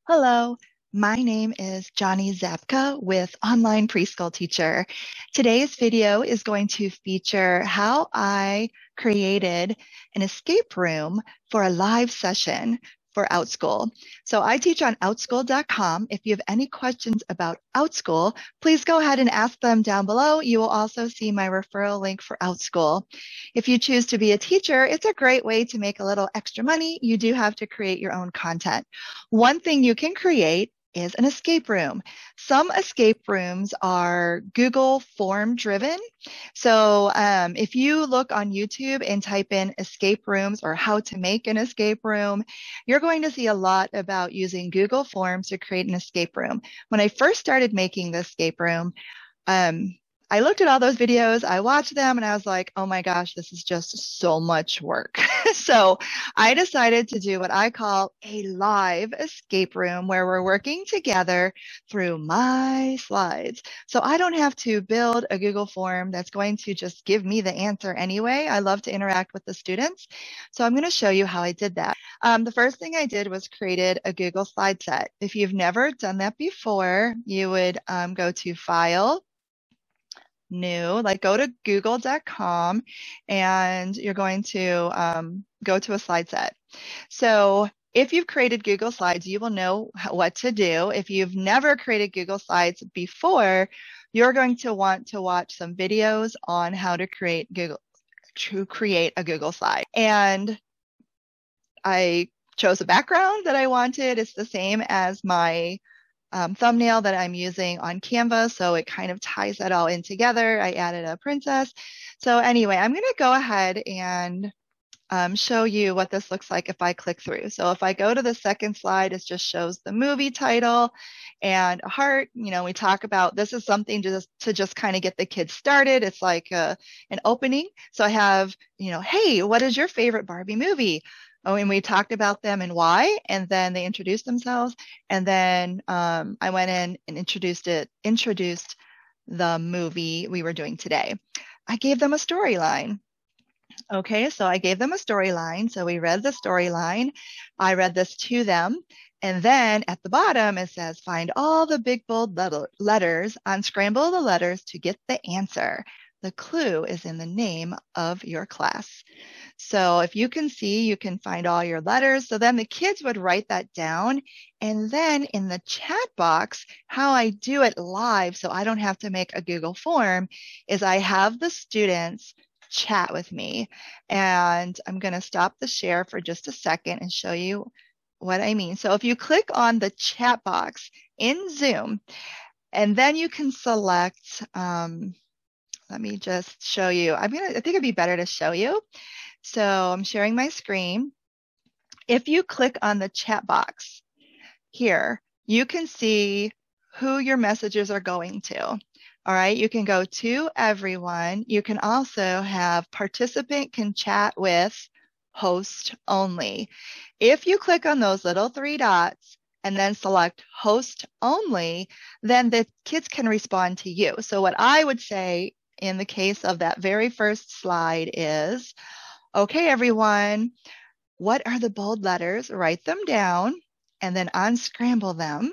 Hello, my name is Johnny Zapka with Online Preschool Teacher. Today's video is going to feature how I created an escape room for a live session for Outschool. So I teach on outschool.com. If you have any questions about Outschool, please go ahead and ask them down below. You will also see my referral link for Outschool. If you choose to be a teacher, it's a great way to make a little extra money. You do have to create your own content. One thing you can create is an escape room. Some escape rooms are Google form driven. So if you look on YouTube and type in escape rooms or how to make an escape room, you're going to see a lot about using Google Forms to create an escape room. When I first started making the escape room, I looked at all those videos, I watched them, and I was like, oh my gosh, this is just so much work. So I decided to do what I call a live escape room where we're working together through my slides. So I don't have to build a Google form that's going to just give me the answer anyway. I love to interact with the students. So I'm going to show you how I did that. The first thing I did was created a Google slide set. If you've never done that before, you would go to File, New, like go to google.com and you're going to go to a slide set. So if you've created Google Slides, you will know what to do. If you've never created Google Slides before, you're going to want to watch some videos on how to create a Google slide. And I chose a background that I wanted. It's the same as my thumbnail that I'm using on Canva, so it kind of ties that all in together. I added a princess. So anyway, I'm going to go ahead and show you what this looks like if I click through. So if I go to the second slide, it just shows the movie title and a heart. You know, we talk about this is something to just kind of get the kids started. It's like an opening. So I have, you know, hey, what is your favorite Barbie movie? Oh, and we talked about them and why, and then they introduced themselves, and then I went in and introduced the movie we were doing today. I gave them a storyline. Okay, so I gave them a storyline. So we read the storyline. I read this to them. And then at the bottom, it says, find all the big bold letters, unscramble the letters to get the answer. The clue is in the name of your class. So if you can see, you can find all your letters. So then the kids would write that down. And then in the chat box, how I do it live, so I don't have to make a Google form, is I have the students chat with me. And I'm going to stop the share for just a second and show you what I mean. So if you click on the chat box in Zoom, and then you can select, let me just show you. I think it'd be better to show you. So I'm sharing my screen. If you click on the chat box here, you can see who your messages are going to. All right, you can go to everyone. You can also have participant can chat with, host only. If you click on those little three dots and then select host only, then the kids can respond to you. So what I would say in the case of that very first slide is, okay, everyone, what are the bold letters? Write them down and then unscramble them.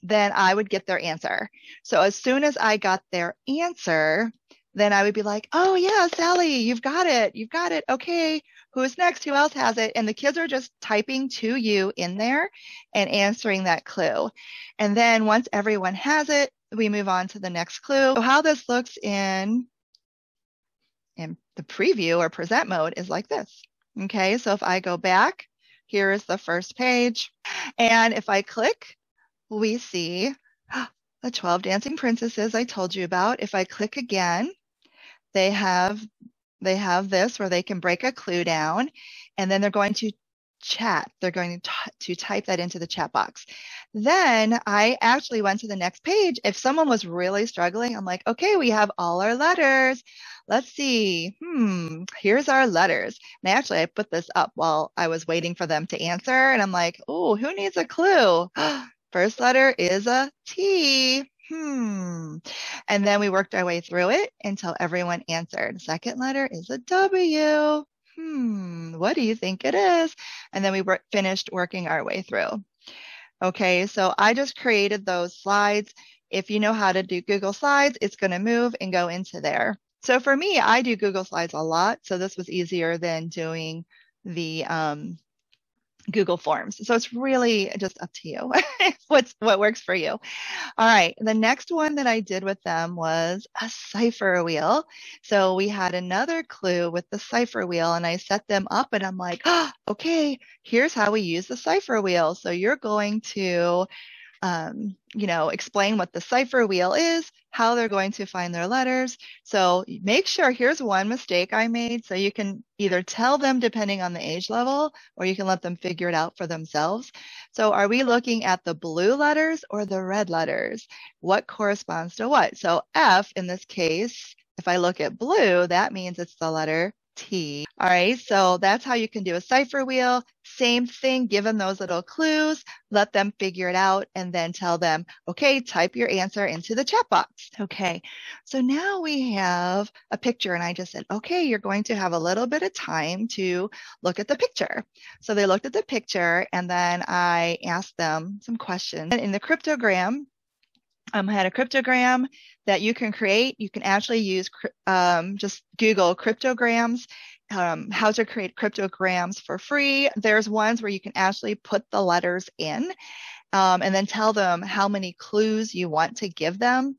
Then I would get their answer. So as soon as I got their answer, then I would be like, oh yeah, Sally, you've got it. You've got it. Okay, who's next? Who else has it? And the kids are just typing to you in there and answering that clue. And then once everyone has it, we move on to the next clue. So how this looks in the preview or present mode is like this. Okay, so if I go back, here is the first page. And if I click, we see the 12 dancing princesses I told you about. If I click again, they have this where they can break a clue down, and then they're going to chat. They're going to type that into the chat box. Then I actually went to the next page. If someone was really struggling, I'm like, okay, we have all our letters. Let's see. Here's our letters. And actually, I put this up while I was waiting for them to answer. And I'm like, oh, who needs a clue? First letter is a T. And then we worked our way through it until everyone answered. Second letter is a W. What do you think it is? And then we finished working our way through. Okay, so I just created those slides. If you know how to do Google Slides, it's going to move and go into there. So for me, I do Google Slides a lot, so this was easier than doing the Google Forms. So it's really just up to you what works for you. All right, the next one that I did with them was a Cypher wheel. So we had another clue with the Cypher wheel, and I set them up, and I'm like, oh, okay, here's how we use the Cypher wheel. So you're going to explain what the cipher wheel is, how they're going to find their letters. So make sure, here's one mistake I made. So you can either tell them depending on the age level, or you can let them figure it out for themselves. So are we looking at the blue letters or the red letters? What corresponds to what? So F in this case, if I look at blue, that means it's the letter T. All right, so that's how you can do a cipher wheel. Same thing, give them those little clues, let them figure it out, and then tell them, okay, type your answer into the chat box. Okay, so now we have a picture, and I just said, okay, you're going to have a little bit of time to look at the picture. So they looked at the picture, and then I asked them some questions. And in the cryptogram, I had a cryptogram that you can create. You can actually use just Google cryptograms, how to create cryptograms for free. There's ones where you can actually put the letters in and then tell them how many clues you want to give them.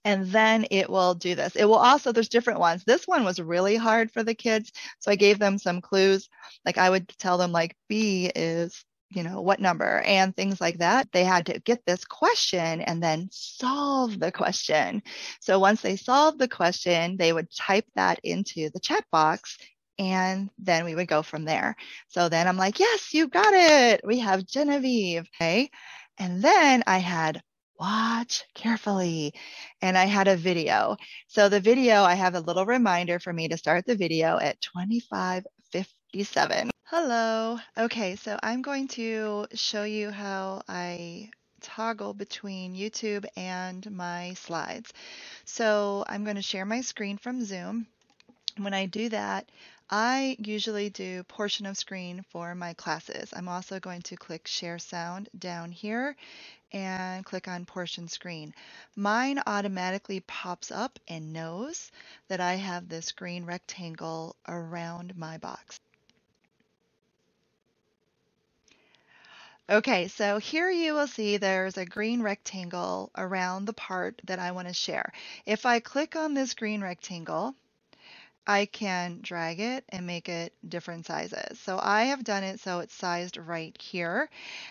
And then it will do this. It will also, there's different ones. This one was really hard for the kids. So I gave them some clues. Like I would tell them like B is what number and things like that. They had to get this question and then solve the question. So once they solved the question, they would type that into the chat box and then we would go from there. So then I'm like, yes, you got it. We have Genevieve. Okay. And then I had watch carefully. And I had a video. So the video, I have a little reminder for me to start the video at 25:57. Hello. Okay, so I'm going to show you how I toggle between YouTube and my slides. So I'm going to share my screen from Zoom. When I do that, I usually do portion of screen for my classes. I'm also going to click share sound down here and click on portion screen. Mine automatically pops up and knows that I have this green rectangle around my box. Okay, so here you will see there's a green rectangle around the part that I want to share. If I click on this green rectangle, I can drag it and make it different sizes. So I have done it so it's sized right here.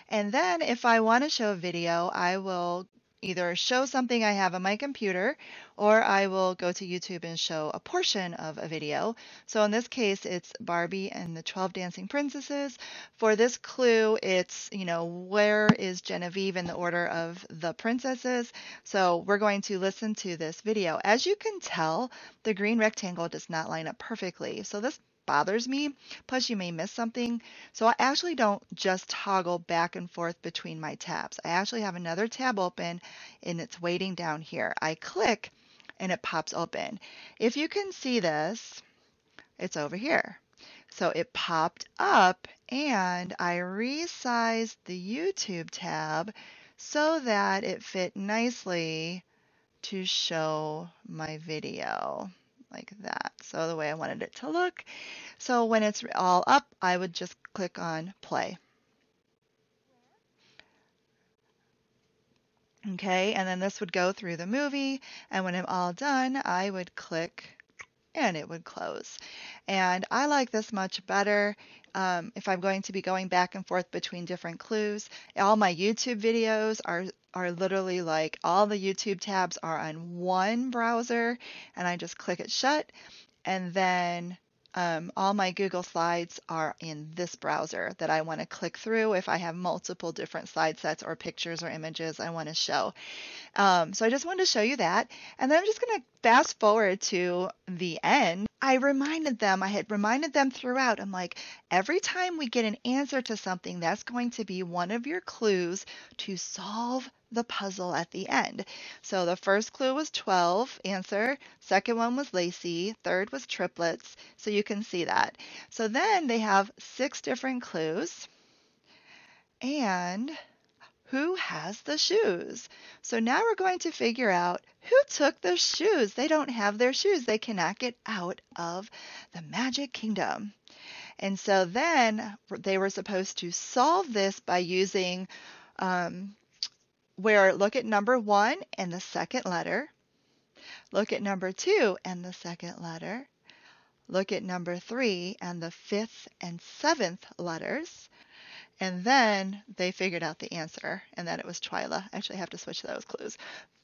And then if I want to show a video, I will either show something I have on my computer or I will go to YouTube and show a portion of a video. So in this case, it's Barbie and the 12 Dancing Princesses. For this clue, it's, where is Genevieve in the order of the princesses? So we're going to listen to this video. As you can tell, the green rectangle does not line up perfectly. So this bothers me. Plus, you may miss something. So I actually don't just toggle back and forth between my tabs. I actually have another tab open and it's waiting down here. I click and it pops open. If you can see this, it's over here. So it popped up and I resized the YouTube tab so that it fit nicely to show my video like that. So the way I wanted it to look. So when it's all up, I would just click on play. Okay, and then this would go through the movie, and when I'm all done, I would click and it would close. And I like this much better if I'm going to be going back and forth between different clues. All my YouTube videos are literally like all the YouTube tabs are on one browser, and I just click it shut, and then all my Google Slides are in this browser that I want to click through if I have multiple different slide sets or pictures or images I want to show. So I just wanted to show you that. And then I'm just going to fast forward to the end. I had reminded them throughout. I'm like, every time we get an answer to something, that's going to be one of your clues to solve the puzzle at the end. So the first clue was 12 answer. Second one was Lacey. Third was triplets. So you can see that. So then they have 6 different clues. And who has the shoes? So now we're going to figure out who took the shoes. They don't have their shoes. They cannot get out of the Magic Kingdom. And so then they were supposed to solve this by using where look at number 1 and the second letter, look at number 2 and the second letter, look at number 3 and the 5th and 7th letters, and then they figured out the answer, and that it was Twyla. Actually, I have to switch those clues.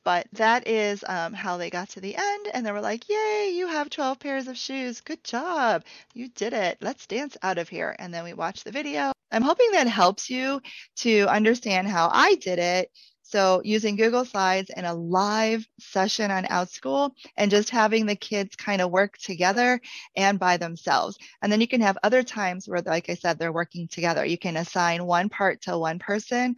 But that is how they got to the end, and they were like, yay, you have 12 pairs of shoes. Good job. You did it. Let's dance out of here. And then we watched the video. I'm hoping that helps you to understand how I did it. So using Google Slides and a live session on Outschool and just having the kids kind of work together and by themselves. And then you can have other times where, like I said, they're working together. You can assign one part to one person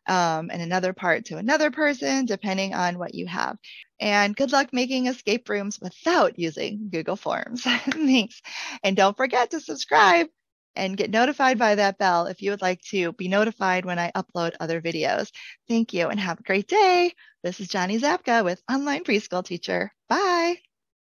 and another part to another person, depending on what you have. And good luck making escape rooms without using Google Forms. Thanks. And don't forget to subscribe and get notified by that bell if you would like to be notified when I upload other videos. Thank you and have a great day. This is Johnny Zapka with Online Preschool Teacher. Bye.